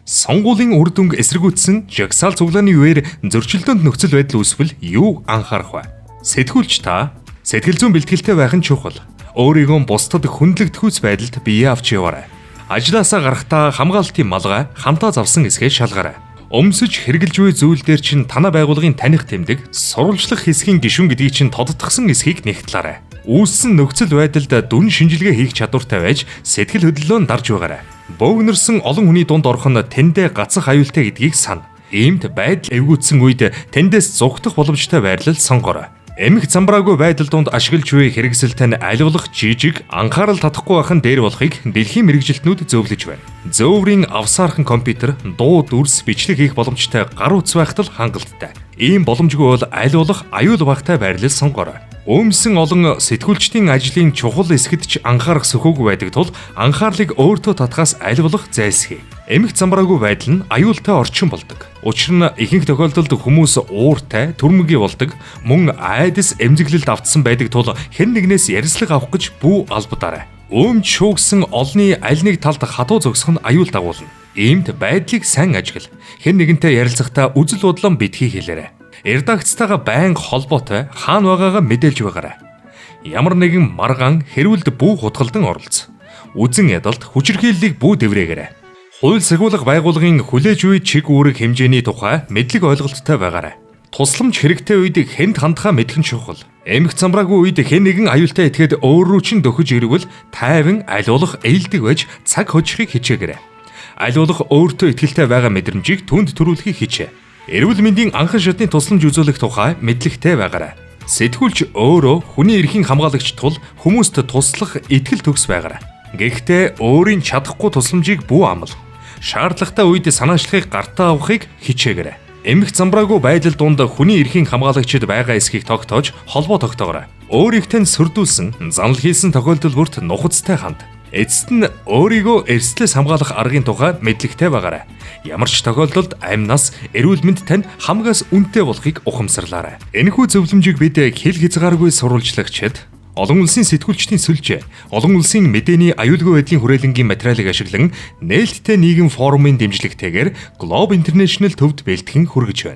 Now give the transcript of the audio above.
Сонгуулийн үр дүнг эсэргүүцсэн жагсаал цуглааны үеэр зөрчилдөөнд нөхцөл байдал үүсвэл юу анхаарах вэ? Сэтгүүлч та сэтгэл зүйн бэлтгэлтэй байх нь чухал. Өөрийгөө бусдад хүндлэгдэхүйц байдалд бие авч яваарай. Ажлаасаа гарахдаа хамгаалтын малгай хамтаа завсан эсгээ шалгаарай. Өмсөж хэрглэж буй зүйл дээр чинь танай байгууллагын таних тэмдэг, сурвалжлах хэсгийн гишүүн гэдгийг чинь тодтгсон эсхийг нэгтлээрэй. Үүссэн нөхцөл байдалд дүн шинжилгээ хийх чадвартай байж сэтгэл хөдлөлөөн дарж байгаарай. Бөөгнөрсөн олон хүний дунд орох нь тэндээ гацах аюултай гэдгийг сана. Иймд байдал эвгүүцсэн үед тэндээс зугтах боломжтой байрлал сонгоорой. Эмх замбраагүй байдал донд ашиглаж буй хэрэгсэлтэй нь аливуулах жижиг анхаарал татахгүй байх нь дээр болохыг дэлхийн мэрэгжилтнүүд зөвлөж байна. Зөөврийн авсаархан компьютер, дуу, дүрс, бичлэг хийх боломжтой гар утас байхад л хангалттай. Ийм боломжгүй бол аливуулах аюул багтай байрлал сонгоорой. Өмсөн олон сэтгүүлчдийн ажлын чухал хэсгэд ч анхаарах сөхөөгүй байдаг тул анхаарлыг өөртөө татхаас аливуулах зайлсхий. Эмх замбраагүй байдал нь аюултай орчин болдог. Учир нь ихэнх тохиолдолд хүмүүс ууртай, түрмгий болдог, мөн айдас эмзэглэлд автсан байдаг тул хэн нэгнээс ярьслаг авах гэж бүү албадаарай. Өмч шуугсан олны аль нэг талд хатуу зогсох нь аюул дагуулна. Иймд байдлыг сайн ажигла. Хэн нэгэнтэй ярилцахдаа үзэл бодлон битгий хэлээрэй. Редакцтайгаа байнга холбоотой хаана байгаагаа мэдээлж байгаарай. Ямар нэгэн маргаан хэрүүлд бүү хутгалдан оролц. Үзэн ядалт хүчирхийллийг бүү дэврээгээрэй. Хууль сахиулах байгууллагын хүлээж буй чиг үүрэг хэмжээний тухай мэдлэг ойлголттой байгаарай. Тусламж хэрэгтэй үед хэнд хандхаа мэдэх нь чухал. Эмх замбраагүй үед хэн нэгэн аюултай этгээд өөр рүү чин дөхөж ирвэл тайван аливуулах ээлдэг байж цаг хожихыг хичээгээрэй. Аливуулах өөртөө итгэлтэй байгаа мэдрэмжийг түнд төрүүлэхийг хичээ. Эрүүл мэндийн анхан шатны тусламж үзүүлэх тухай мэдлэгтэй байгаарай. Сэтгүүлч өөрөө хүний эрхийн хамгаалагч тул хүмүүст туслах итгэл төгс байгаарай. Гэхдээ өөрийн чадахгүй тусламжийг бүү амла. Шаардлагатай үед санаачлагыг гартаа авахыг хичээгээрэй. Эмх замбраагүй байдал донд хүний эрхийн хамгаалагчид байгаа эсхийг тогтоож холбоо тогтоогоорой. Өөрийнхөө сөрдүүлсэн, занал хийсэн тохиолдол бүрт нухацтай ханд. Эцэст нь өөрийгөө эрсдлээс хамгаалах аргын тухай мэдлэгтэй байгаарай. Ямар ч тохиолдолд амнаас эрүүл мэнд танд хамгаас үнэтэй болохыг ухамсарлаарай. Энэхүү зөвлөмжийг бид хэл хязгааргүй сурвалжлагчид, олон улсын сэтгүүлчдийн сүлжээ, олон улсын мэдээний аюулгүй байдлын хүрээлэнгийн материалыг ашиглан нээлттэй нийгэм форумын дэмжлэгтэйгээр Globe International төвд бэлтгэн хүргэж байна.